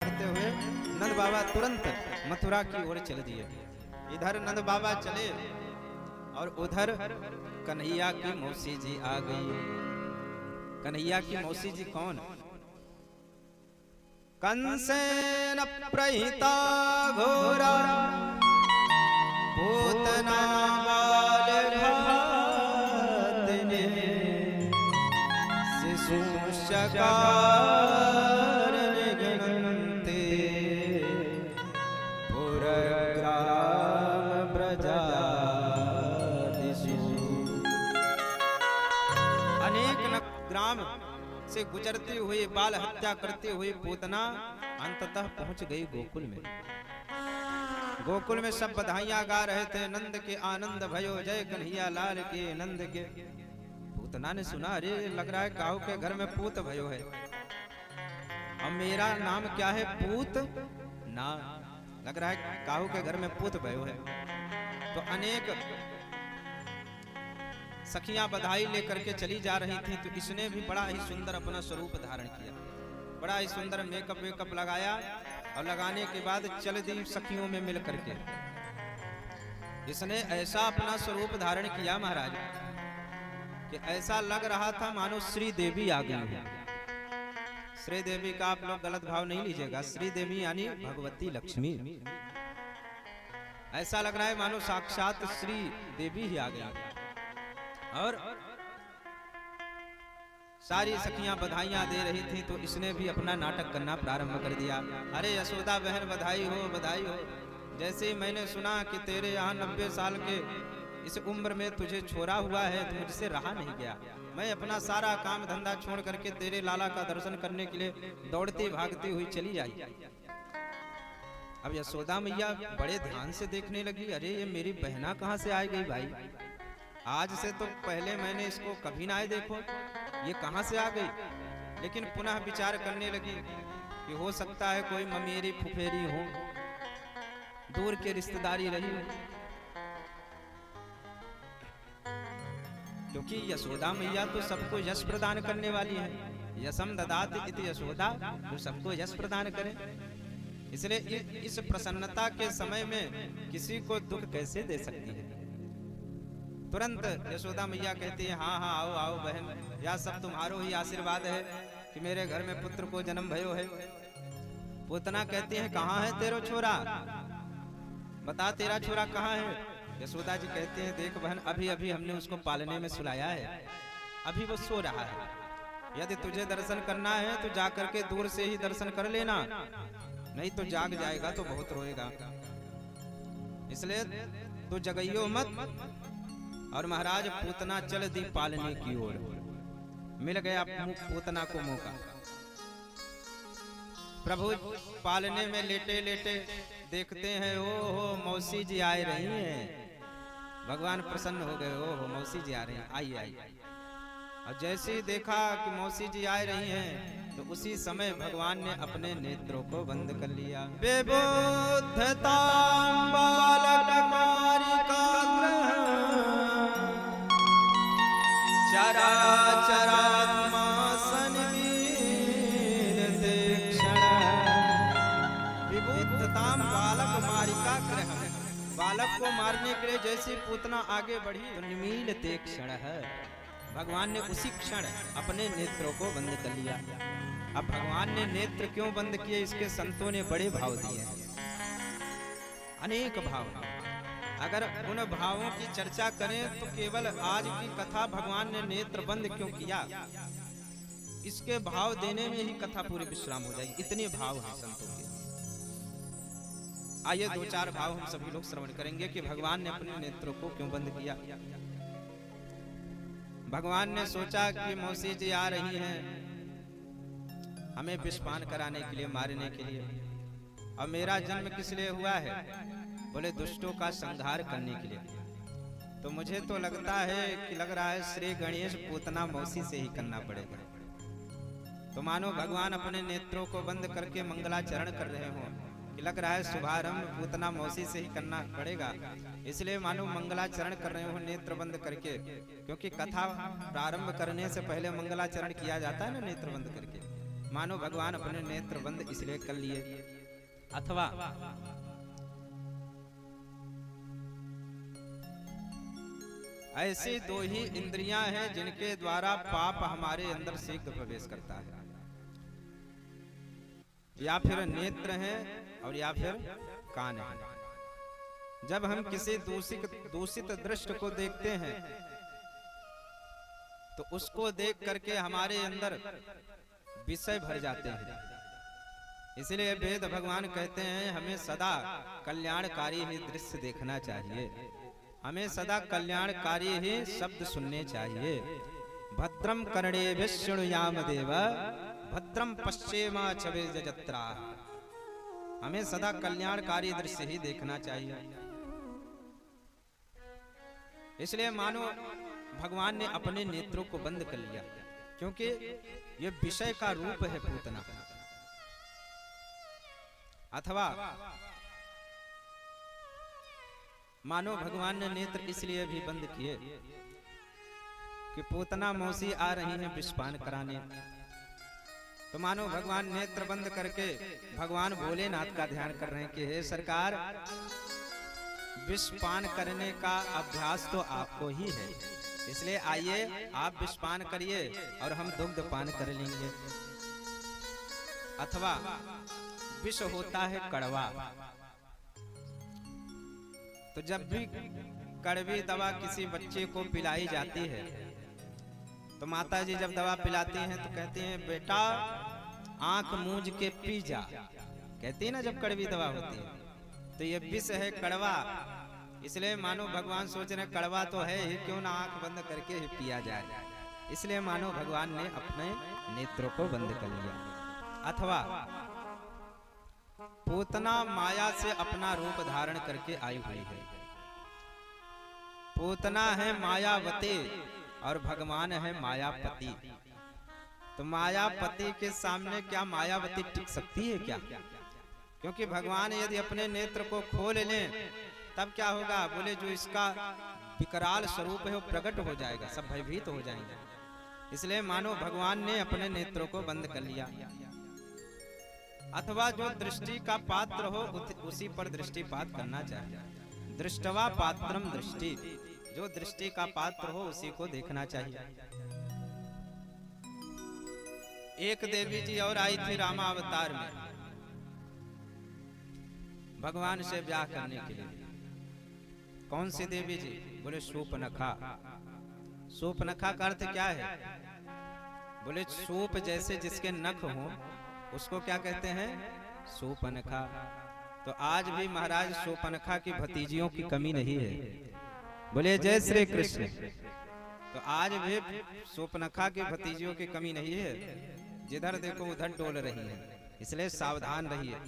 करते हुए नंद बाबा तुरंत मथुरा की ओर चल दिए। इधर नंद बाबा चले और उधर कन्हैया की मौसी जी आ गई। कन्हैया की मौसी जी कौन? कंसेन प्रहिता घोरा पूतना बाल घातने शिशु शकार निघनते पुरग्राम ब्रजादिषु। अनेक ग्राम से गुजरते हुए बाल हत्या करते हुए पूतना अंततः पहुंच गई गोकुल में। गोकुल में सब बधाइयां गा रहे थे, नंद के आनंद भयो जय कन्हैया लाल के नंद के। पूतना ने सुना, अरे लग रहा है काहू के घर में पूत भयो है, अब मेरा नाम क्या है? पूत ना। लग रहा है काहू के घर में पूत भयो है। तो अनेक सखियां बधाई लेकर के चली जा रही थी, तो इसने भी बड़ा ही सुंदर अपना स्वरूप धारण किया, बड़ा ही सुंदर मेकअप वेकअप लगाया और लगाने के बाद चल दी सखियों में मिल करके। इसने ऐसा अपना स्वरूप धारण किया महाराज कि ऐसा लग रहा था मानो श्री देवी आ गई है। श्री देवी का आप लोग गलत भाव नहीं लीजिएगा, श्री देवी यानी भगवती लक्ष्मी। ऐसा लग रहा है मानो साक्षात श्री देवी ही आ गई। और सारी सखियां बधाइयां दे रही थी, तो इसने भी अपना नाटक करना प्रारंभ कर दिया। अरे यशोदा बहन बधाई हो बधाई हो। जैसे ही मैंने सुना कि तेरे यहाँ 90 साल के इस उम्र में तुझे छोड़ा हुआ है, तो मुझसे रहा नहीं गया। मैं अपना सारा काम धंधा छोड़ करके तेरे लाला का दर्शन करने के लिए दौड़ती भागती हुई चली आई। अब यशोदा मैया बड़े ध्यान से देखने लगी, अरे ये मेरी बहना कहाँ से आ गई भाई? आज से तो पहले मैंने इसको कभी ना आए देखो, ये कहां से आ गई? लेकिन पुनः विचार करने लगी कि हो सकता है कोई ममेरी फुफेरी हो, दूर के रिश्तेदारी रही हो, क्योंकि यशोदा मैया तो सबको यश प्रदान करने वाली है। यशम ददात इति यशोदा, जो सबको यश प्रदान करे। इसलिए इस प्रसन्नता के समय में किसी को दुख कैसे दे सकती है? तुरंत यशोदा मैया कहती है, हाँ हाँ आओ आओ बहन, यह सब तुम्हारो ही आशीर्वाद है कि मेरे घर में पुत्र को जन्म भयो है। पूतना कहती है, कहाँ है तेरा छोरा? बता तेरा छोरा कहाँ है? यशोदा जी कहते हैं, देख बहन अभी अभी हमने उसको पालने में सुलाया है, अभी वो सो रहा है। यदि तुझे दर्शन करना है तो जाकर के दूर से ही दर्शन कर लेना, नहीं तो जाग जाएगा तो बहुत रोएगा। इसलिए तू जगइयो मत। और महाराज पूतना चल दी पालने की ओर। मिल गया पूतना को मौका। प्रभु पालने में लेटे लेटे देखते हैं, ओ हो मौसी जी आ रही हैं। भगवान प्रसन्न हो गए, ओ हो मौसी जी आ रही हैं, आइए आइए। और जैसे ही देखा कि मौसी जी आ रही हैं, तो उसी समय भगवान ने अपने नेत्रों को बंद कर लिया। बेबुद्धतां बालकुमारिका चराचरात्मा सन्मीलते क्षण। विबुद्धतां बालकुमारिका ग्रहम्। बालक को मारने के लिए जैसे पूतना आगे बढ़ी, तो निमीलते क्षण है, भगवान ने उसी क्षण अपने नेत्रों को बंद कर लिया। अब भगवान ने नेत्र क्यों बंद किए, इसके संतों ने बड़े भाव दिए, अनेक भाव। अगर उन भावों की चर्चा करें तो केवल आज की कथा भगवान ने नेत्र बंद क्यों किया, इसके भाव देने में ही कथा पूरी विश्राम हो जाएगी, इतने भाव हैं संतों के। आइए दो चार भाव हम सभी लोग श्रवण करेंगे कि भगवान ने अपने नेत्रों को क्यों बंद किया। भगवान ने सोचा कि मौसी जी आ रही हैं हमें विषपान कराने के लिए, मारने के लिए, और मेरा जन्म किस लिए हुआ है? बोले दुष्टों का संहार करने के लिए। तो मुझे तो लगता है कि लग रहा है श्री गणेश पूतना मौसी से ही करना पड़ेगा। तो मानो भगवान अपने नेत्रों को बंद करके मंगलाचरण कर रहे हो कि लग रहा है शुभारंभ पूतना मौसी से ही करना पड़ेगा, इसलिए मानो मंगलाचरण कर रहे हो नेत्र बंद करके। क्योंकि कथा प्रारंभ करने से पहले मंगलाचरण किया जाता है ना नेत्र बंद करके। मानो भगवान अपने नेत्र बंद इसलिए कर लिए, अथवा ऐसी दो ही इंद्रियां हैं जिनके द्वारा पाप हमारे अंदर शीघ्र प्रवेश करता है, या फिर नेत्र हैं और या फिर कान है। जब हम किसी दूषित दृश्य को देखते हैं तो उसको देख करके हमारे अंदर विषय भर जाते हैं। इसलिए वेद भगवान कहते हैं हमें सदा कल्याणकारी ही दृश्य देखना चाहिए, हमें सदा कल्याणकारी ही शब्द सुनने चाहिए। भद्रम कर्णेभिः शृणुयाम देव भद्रम पश्येमाक्षभिर्यजत्रा। हमें सदा कल्याणकारी दृश्य ही देखना चाहिए। इसलिए मानो भगवान ने अपने नेत्रों को बंद कर लिया, क्योंकि ये विषय का रूप है पूतना। अथवा मानो भगवान ने नेत्र इसलिए भी बंद किए कि पूतना मौसी आ रही है विषपान कराने। तो मानो भगवान नेत्र बंद करके भगवान भोलेनाथ का ध्यान कर रहे हैं कि हे सरकार, विषपान करने का अभ्यास तो आपको ही है, इसलिए आइए आप विषपान करिए और हम दुग्ध पान कर लेंगे। अथवा विष होता है कड़वा, तो जब भी कड़वी दवा किसी बच्चे को पिलाई जाती है तो माता जी जब दवा पिलाती हैं तो कहती हैं बेटा आंख मूंज के पी जा, कहती है ना जब कड़वी दवा होती है। तो ये विष है कड़वा, इसलिए मानो भगवान सोच रहे कड़वा तो है ही, क्यों ना आंख बंद करके ही पिया जाए। इसलिए मानो भगवान ने अपने नेत्रों को बंद कर लिया। अथवा पूतना माया से अपना रूप धारण करके आई हुई है। पूतना है मायावती और भगवान है मायापति। तो मायापति के सामने क्या मायावती टिक सकती है क्या? क्योंकि भगवान यदि अपने नेत्र को खोल लें तब क्या होगा, बोले जो इसका विकराल स्वरूप है वो प्रकट हो जाएगा, सब भयभीत हो जाएंगे। इसलिए मानो भगवान ने अपने नेत्रों को बंद कर लिया। अथवा जो दृष्टि का पात्र हो उसी पर दृष्टिपात करना चाहिए। दृष्टवा पात्रम दृष्टि, जो दृष्टि का पात्र हो उसी को देखना चाहिए। एक देवी जी और आई थी रामावतार में भगवान से ब्याह करने के लिए। कौन सी देवी जी? बोले शूर्पणखा। शूर्पणखा का अर्थ क्या है? बोले सूप जैसे जिसके नख हो उसको क्या कहते हैं? शूर्पणखा। तो आज भी महाराज शूर्पणखा की भतीजियों की कमी नहीं है। बोले जय श्री कृष्ण। तो आज भी शूर्पणखा की भतीजियों की कमी नहीं है, जिधर देखो उधर डोल रही है, इसलिए सावधान रहिए।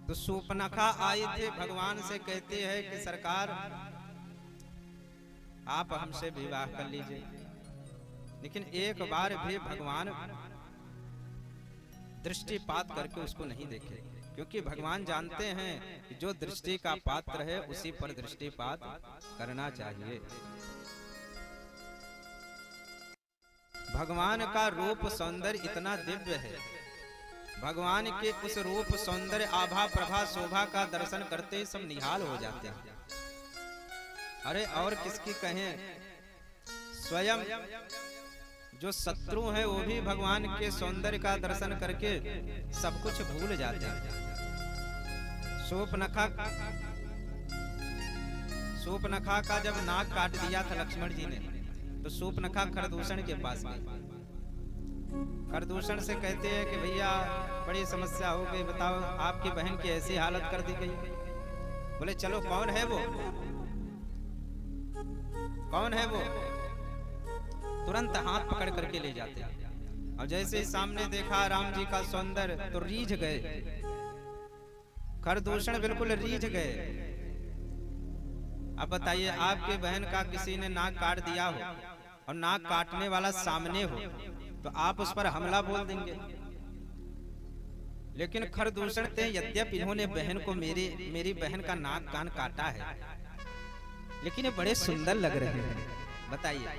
तो शूर्पणखा आई थी भगवान से, कहती है कि सरकार आप हमसे विवाह कर लीजिए। लेकिन एक बार भी भगवान दृष्टिपात करके उसको नहीं देखे, क्योंकि भगवान जानते हैं कि जो दृष्टि का पात्र है उसी पर दृष्टिपात करना चाहिए। भगवान का रूप सौंदर्य इतना दिव्य है, भगवान के उस रूप सौंदर्य आभा प्रभा शोभा का दर्शन करते ही सब निहाल हो जाते हैं। अरे और किसकी कहें, स्वयं जो शत्रु है वो भी भगवान के सौंदर्य का दर्शन करके सब कुछ भूल जाते हैं। शूर्पणखा का जब नाक काट दिया था लक्ष्मण जी ने, तो शूर्पणखा खरदूषण के पास गई। खरदूषण से कहते हैं कि भैया बड़ी समस्या हो गई, बताओ आपकी बहन की ऐसी हालत कर दी गई। बोले चलो कौन है वो, कौन है वो? तुरंत हाथ पकड़ करके ले जाते हैं। और जैसे ही सामने देखा राम जी का सौंदर्य तो रीझ गए, खरदूषण बिल्कुल रीझ गए। अब बताइए आपके बहन का किसी ने नाक काट दिया हो और नाक काटने वाला सामने हो तो आप उस पर हमला बोल देंगे। लेकिन खरदूषण थे, यद्यपि इन्होंने बहन को मेरी बहन का नाक कान काटा है, लेकिन ये बड़े सुंदर लग रहे हैं। बताइए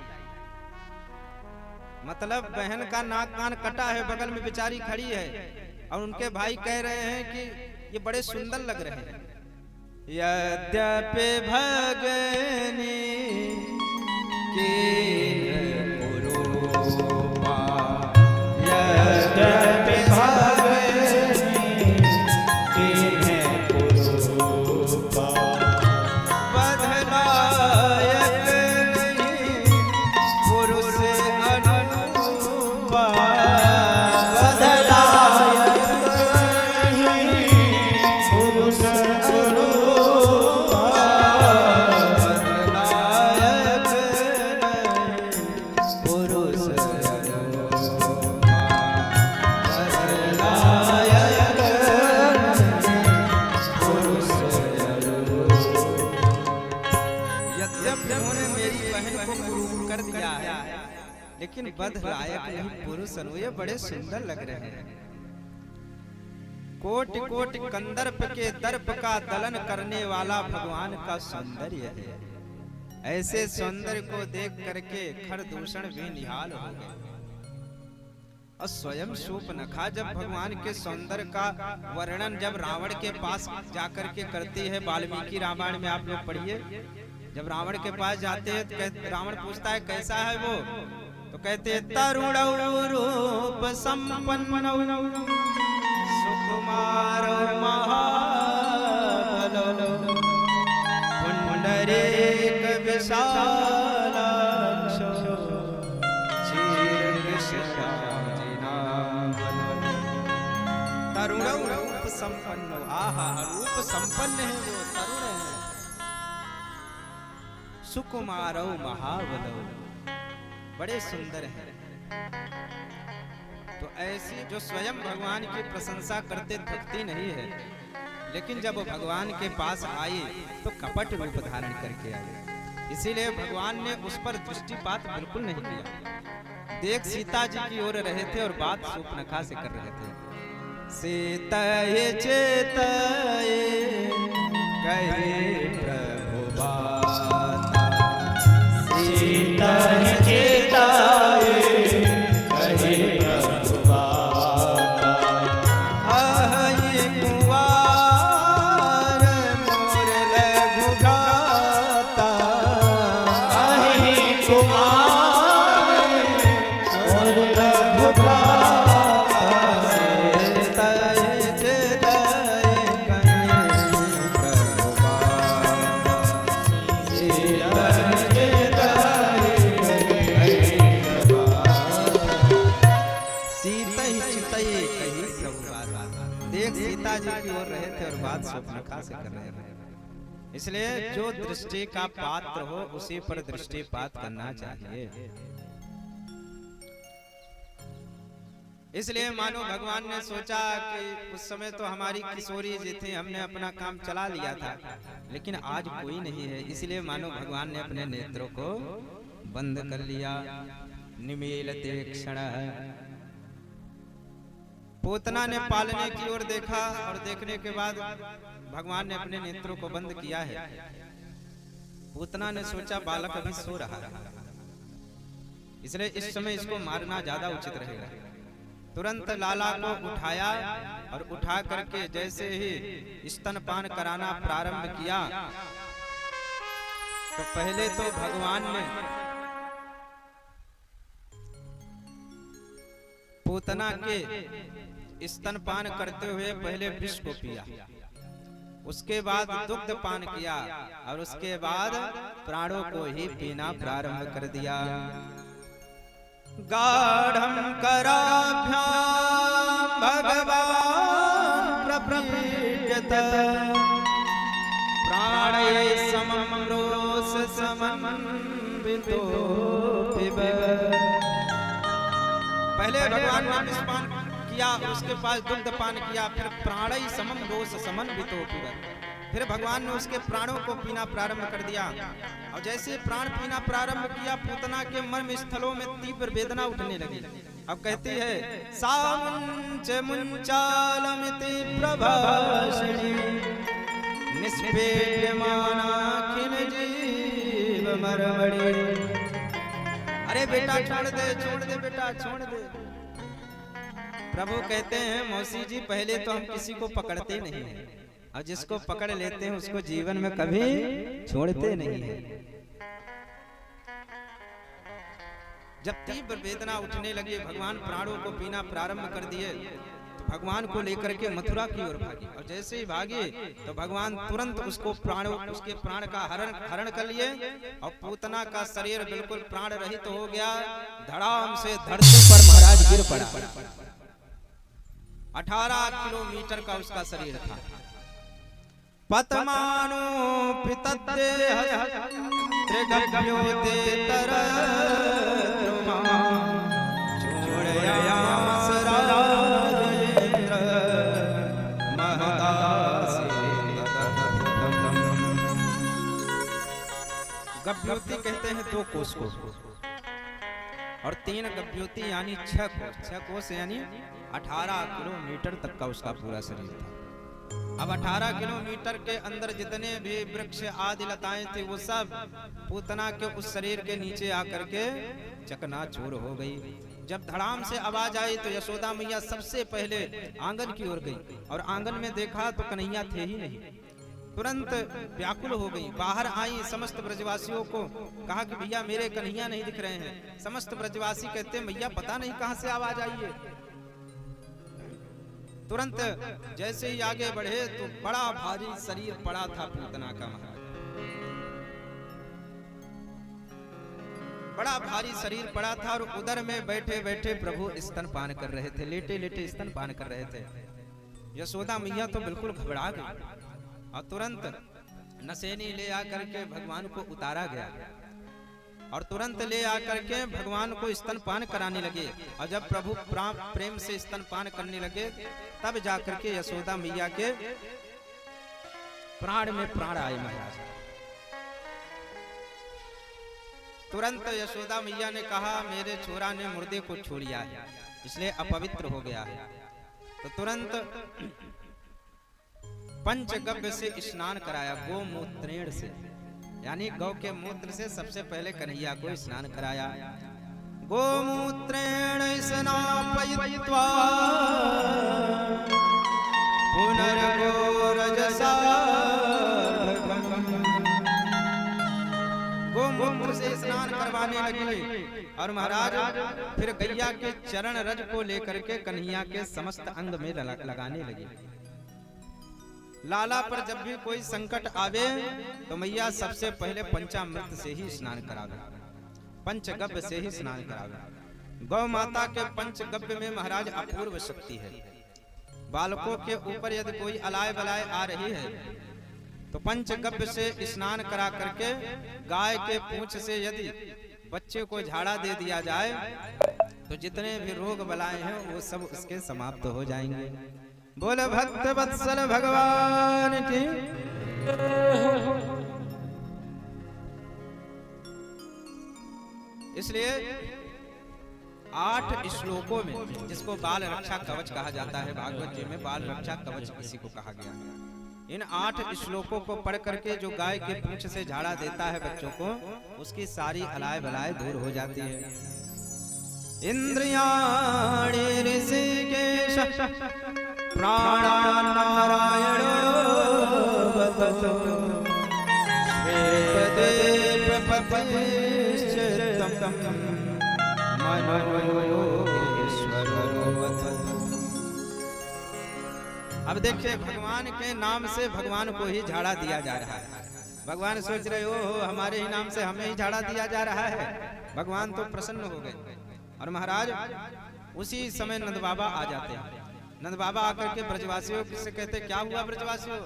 मतलब बहन का नाक कान कटा है, बगल में बेचारी खड़ी है और उनके भाई कह रहे हैं कि ये बड़े सुंदर लग रहे हैं। यद्यपि भगनी कीन पुरूपा, यद्यपि भगनी कीन पुरूपा, बदलायक नहीं पुरुष अनुरूपा, बदलायक नहीं पुरुष अनुरूपा, बदलायक नहीं पुरुष अनुरूपा, बदलायक नहीं पुरुष अनुरूपा। यद्यपि उन्होंने मेरी बहन को कुरूप कर दिया है, लेकिन बदलायक नहीं पुरुष अनुरूप, ये बड़े सुंदर लग रहे हैं। कोटि कोटि कंदर्प के दर्प का दलन करने वाला भगवान का सौंदर्य है। ऐसे सौंदर्य को देख करके खरदूषण भी निहाल हो गए। और स्वयं शूर्पणखा जब भगवान के सौंदर्य का वर्णन जब रावण के पास जाकर के करती है, वाल्मीकि रामायण में आप लोग पढ़िए, जब रावण के पास जाते हैं तो रावण पूछता है कैसा है वो, तो कहते हैं तरुण रूप संपन्न सुकुमार महाबल पुंडरीक विशालाक्ष चीरकृष्णाजिनाभन। तरुण रूप संपन्न, आहा रूप संपन्न है वो, तरुण है। सुकुमारौ महाबलौ, बड़े सुंदर हैं। तो ऐसी जो स्वयं भगवान की प्रशंसा करते थकती नहीं है, लेकिन जब वो भगवान के पास आई तो कपट रूप धारण करके आई। इसीलिए भगवान ने उस पर दृष्टिपात बिल्कुल नहीं किया। देख सीता जी की ओर रहे थे और बात शूर्पणखा से कर रहे थे। सीताये चेताये कहे प्रभु बाता, सीताये चेताये कहे प्रभु बाता, आये कुंवार मोर लघु भ्राता, आये कुंवार मोर लघु भ्राता, सीताये चेताये कहे प्रभु बाता, सीताये चेताये कहे प्रभु बाता, सीता ही चितये कही प्रभु बाता। देख सीता जी की ओर रहे थे और बात शूर्पणखा से कर रहे थे। इसलिए जो दृष्टि का पात्र हो उसी पर दृष्टिपात करना चाहिए। इसलिए मानो भगवान ने सोचा कि उस समय तो हमारी किशोरी जी थी, हमने अपना काम चला लिया था, लेकिन आज कोई नहीं है, इसलिए मानो भगवान ने अपने नेत्रों को बंद कर लिया। निमीलते क्षण, पूतना ने पालने की ओर देखा और देखने के बाद भगवान ने अपने नेत्रों को बंद किया है। पूतना ने सोचा बालक अभी सो रहा है, इसलिए इस समय इसको मारना ज्यादा उचित रहेगा। तुरंत लाला को उठाया और उठा करके जैसे ही स्तनपान कराना प्रारंभ किया तो पहले तो भगवान ने पूतना के स्तनपान करते हुए पहले विष को पिया, उसके बाद दुग्ध पान किया और उसके बाद प्राणों को ही पीना प्रारंभ कर दिया। गाढ़ं कराभ्यां भगवान् प्रपीड्यत, प्राणये समं रोष समन्वितो पिबत। पहले भगवान ने विषपान किया, उसके पास दुग्ध पान किया, फिर प्राणई समम रोष समन्वितो पिबत। फिर भगवान ने उसके प्राणों को पीना प्रारंभ कर दिया और जैसे प्राण पीना प्रारंभ किया पूतना के मर्म स्थलों में तीव्र वेदना उठने लगी। अब कहती है सामुंच मुंचालमिति प्रभाषिणी निष्पेद्यमाना खिन जीव मरमणि। अरे बेटा छोड़ दे बेटा छोड़ दे। प्रभु कहते हैं मौसी जी पहले तो हम किसी को पकड़ते नहीं हैं, और जिसको पकड़ लेते हैं उसको जीवन में कभी छोड़ते नहीं हैं। जब तीव्र वेदना उठने लगी, भगवान प्राणों को पीना प्रारंभ कर दिए, तो भगवान को लेकर के मथुरा की ओर भागी, और जैसे ही भागे तो भगवान तुरंत उसके प्राण का हरण कर लिए, और पूतना का शरीर बिल्कुल प्राण रहित हो गया। धड़ाम से धरती पर महाराज गिर पड़ा। 18 किलोमीटर का उसका शरीर था। पतमानो पितत्ते त्रिगभ्योते तरद्रुमा छोड़यामास राजेंद्र महदासी। गभ्योति कहते हैं 2 कोस को, और 3 गभ्योति यानी 6 कोस यानी 18 किलोमीटर तक का उसका पूरा शरीर था। अब 18 किलोमीटर के अंदर जितने भी वृक्ष आदि लताएं थी वो सब पूतना के उस शरीर के नीचे आकर के चकनाचूर हो गई। जब धड़ाम से आवाज आई तो यशोदा मैया सबसे पहले आंगन की ओर गई, और आंगन में देखा तो कन्हैया थे ही नहीं। तुरंत व्याकुल हो गई, बाहर आई, समस्त ब्रजवासियों को कहा कि भैया मेरे कन्हैया नहीं दिख रहे हैं। समस्त ब्रजवासी कहते मैया पता नहीं कहां से आवाज आई है। तुरंत जैसे ही आगे बढ़े तो बड़ा भारी शरीर पड़ा था पूतना का महाराज, बड़ा भारी शरीर पड़ा था, और उदर में बैठे बैठे प्रभु स्तनपान कर रहे थे, लेटे लेटे स्तनपान कर रहे थे। यशोदा मैया तो बिल्कुल घबरा गई, और तुरंत नसेनी ले आकर के भगवान को उतारा गया, और तुरंत ले आकर के भगवान को स्तनपान कराने लगे। और जब प्रभु प्रेम से स्तनपान करने लगे तब जाकर के यशोदा मैया के प्राण में प्राण आए महाराज। तुरंत यशोदा मैया ने कहा मेरे छोरा ने मुर्दे को छोड़िया है, इसलिए अपवित्र हो गया है। तो तुरंत पंचगव्य से स्नान कराया, गोमूत्रेण से, यानी गौ के मूत्र से सबसे पहले कन्हैया को स्नान कराया। गोमूत्रेण स्नापयित्वा पुनर्गोरजसा, गोमूत्र से स्नान करवाने लगे, और महाराज फिर गैया के चरण रज को लेकर के कन्हैया के समस्त अंग में लगाने लगे। लाला पर जब भी कोई संकट आवे तो मैया सबसे पहले पंचामृत से ही स्नान करावे, पंचगव्य से ही स्नान करावे। गौ माता के पंचगव्य में महाराज अपूर्व शक्ति है। बालकों के ऊपर यदि कोई अलाय बलाय आ रही है तो पंचगव्य से स्नान करा करके गाय के पूंछ से यदि बच्चे को झाड़ा दे दिया जाए तो जितने भी रोग बलाएं हैं वो सब उसके समाप्त हो जाएंगे। बोल भक्त वत्सल भगवान की। इसलिए 8 श्लोकों में, जिसको बाल रक्षा कवच कहा जाता है, भागवत जी में बाल रक्षा कवच किसी को कहा गया है। इन 8 श्लोकों को पढ़ करके जो गाय के पूंछ से झाड़ा देता है बच्चों को, उसकी सारी अलाय बलाय दूर हो जाती है। इंद्रियाणि ऋषिकेश प्राणानारायण वदतु श्वेतदेवपतिश्चित्तं मनोयोगेश्वरो वदतु। अब देखिए भगवान के नाम से भगवान को ही झाड़ा दिया जा रहा है। भगवान सोच रहे हो हमारे ही नाम से हमें ही झाड़ा दिया जा रहा है। भगवान तो प्रसन्न हो गए, और महाराज उसी समय नंद बाबा आ जाते हैं। नंद बाबा आकर के ब्रजवासियों से कहते क्या हुआ ब्रजवासियों?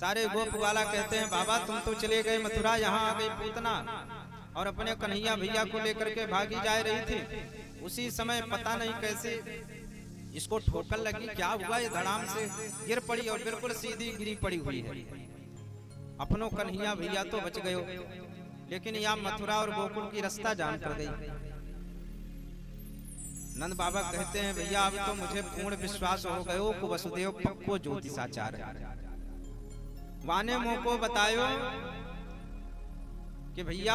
सारे गोप वाला कहते हैं बाबा तुम तो चले गए मथुरा, यहाँ आ गई पूतना और अपने कन्हैया भैया को लेकर के भागी जा रही थी। उसी समय पता नहीं कैसे इसको ठोकर लगी, क्या हुआ, ये धड़ाम से गिर पड़ी और बिल्कुल सीधी गिरी पड़ी हुई है। अपनों कन्हैया भैया तो बच गए, लेकिन यहाँ मथुरा और गोकुल की रास्ता जान कर गई। नंद बाबा कहते हैं भैया अब तो मुझे पूर्ण विश्वास हो गयो को वसुदेव पक्को ज्योतिषाचार है। वाने मुंह को बतायो कि भैया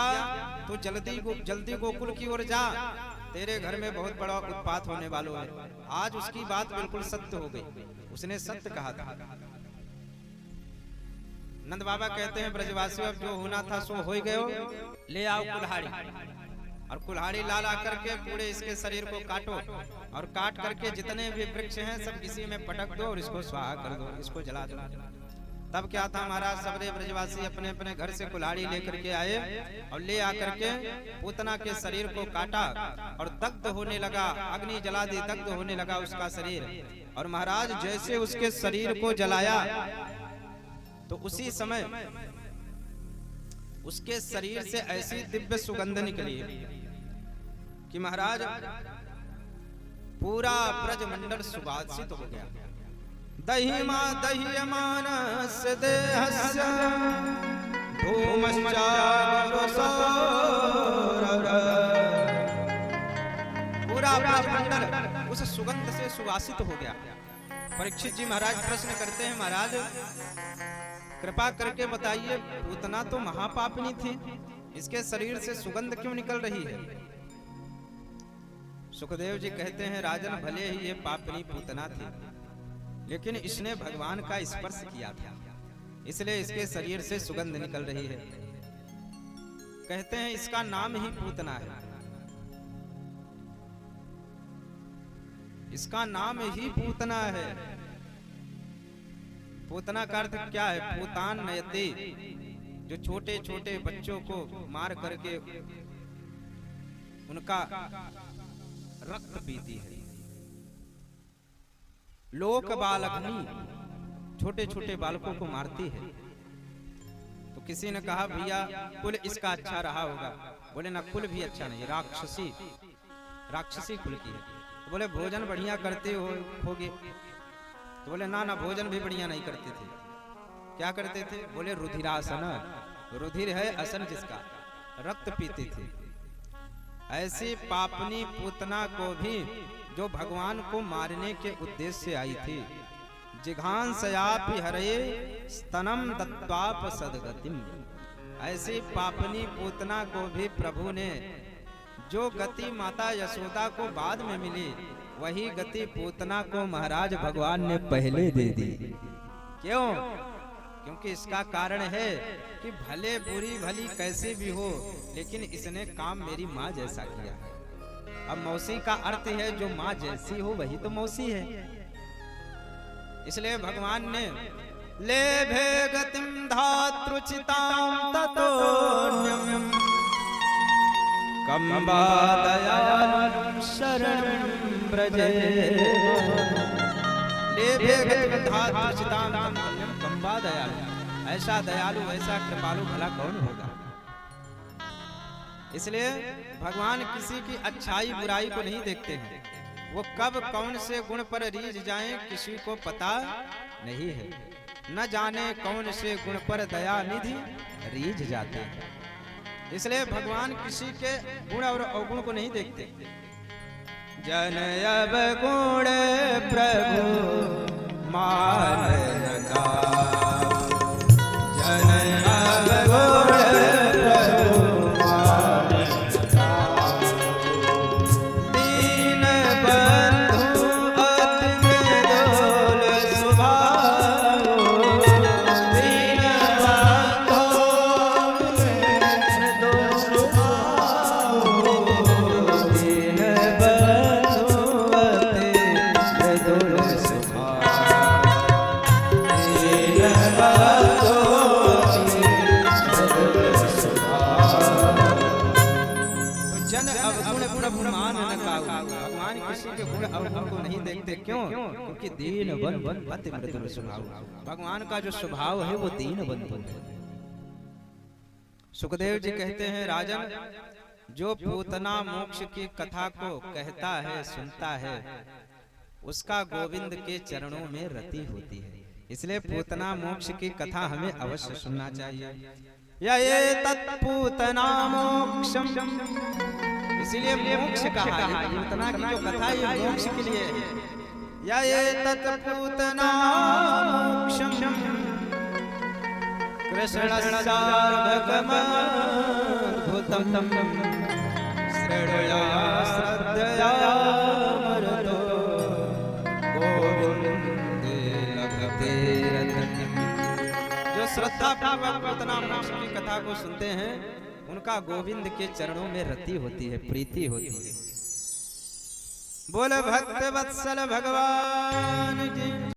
तू जल्दी गोकुल की ओर जा, तेरे घर में बहुत बड़ा उत्पात होने वाला है। आज उसकी बात बिल्कुल सत्य हो गई, उसने सत्य कहा था। नंद बाबा कहते हैं ब्रजवासियों अब जो होना था सो हो गयो, ले आओ कुल्हाड़ी, और कुल्हाड़ी ला ला करके पूरे इसके शरीर को काटो, और काट करके जितने भी वृक्ष हैं सब इसी में पटक दो और इसको स्वाहा कर दो, इसको जला दो। तब क्या था महाराज, सबरे ब्रजवासी अपने अपने घर से कुल्हाड़ी लेकर के आए और ले आकर के पूतना के शरीर को काटा और दग्ध होने लगा, अग्नि जला दी, दग्ध होने लगा उसका शरीर। और महाराज जैसे उसके शरीर को जलाया तो उसी समय उसके शरीर से ऐसी दिव्य सुगंध निकली कि महाराज पूरा ब्रजमंडल सुवासित हो गया। दहिमा दह्यमानस देहस्य पूरा ब्रजमंडल उस सुगंध से सुवासित हो गया। परीक्षित जी महाराज प्रश्न करते हैं, महाराज कृपा करके बताइए, पूतना तो महापापिनी थी, इसके शरीर से सुगंध क्यों निकल रही है? सुखदेव जी कहते हैं, राजन भले ही ये पापिनी पूतना थी, लेकिन इसने भगवान का स्पर्श किया था, इसलिए इसके शरीर से सुगंध निकल रही है। कहते हैं इसका नाम ही पूतना है, इसका नाम ही पूतना है। पूतना का अर्थ क्या है? पूतान नयते, जो छोटे छोटे बच्चों को मार करके उनका रक्त पीती है। लोक बालग्नि, छोटे छोटे बालकों को मारती है। तो किसी ने कहा भैया कुल इसका अच्छा रहा होगा। बोले ना, कुल भी अच्छा नहीं, राक्षसी कुल की है। तो बोले भोजन बढ़िया करते होगे? तो बोले ना ना, भोजन भी बढ़िया नहीं करते थे। क्या करते थे? बोले रुधिरासन, रुधिर है असन जिसका, रक्त पीते थे। ऐसी पापनी पूतना को भी जो भगवान को मारने के उद्देश्य से आई थी, जिघांसयापि हरे स्तनम दत्वाप सदगतिम, ऐसी पापनी पूतना को भी प्रभु ने जो गति माता यशोदा को बाद में मिली, वही गति पूतना को महाराज भगवान ने पहले दे दी। क्यों? क्योंकि इसका कारण है कि भले बुरी भली कैसी भी हो, लेकिन इसने काम मेरी माँ जैसा किया। अब मौसी का अर्थ है जो माँ जैसी हो वही तो मौसी है। इसलिए भगवान ने ले भेगतिम धातृचितां ततोन्यम कंबा दयालुं शरणं व्रजे। ले भेगतिम धातृचितां ततोन्यम कंबा दयालु, ऐसा दयालु ऐसा कृपालु भला कौन होगा? इसलिए भगवान किसी की अच्छाई बुराई को नहीं देखते हैं। वो कब कौन से गुण पर रीझ जाएं किसी को पता नहीं है। न जाने कौन से गुण पर दया निधि रीझ जाते हैं। इसलिए भगवान किसी के गुण और अवगुण को नहीं देखते। जन अब गुण प्रभु मान लगा, जन अब गुण क्योंकि दीन बंधु अति मृदुल स्वभाव। भगवान का जो स्वभाव है वो दीन बंधु है। सुखदेव जी कहते हैं, राजन जो पूतना मोक्ष की कथा को कहता है सुनता है, उसका गोविंद के चरणों में रति होती है। इसलिए पूतना मोक्ष की कथा हमें अवश्य सुनना चाहिए। ये तत्पूतना मोक्षम, इसीलिए मोक्ष कहा है। पूतना की जो कथा है ये मोक्ष के लिए है। ये तत्पूतना मोक्षम कृष्णस्यार्भकमद्भुतं श्रेणया श्रद्धया मरतो गोविन्दे लभते रतनम्। जो श्रद्धा पूर्वक पूतना मोक्ष की कथा को सुनते हैं उनका गोविंद के चरणों में रति होती है, प्रीति होती है। बोल भक्त वत्सल भगवान की।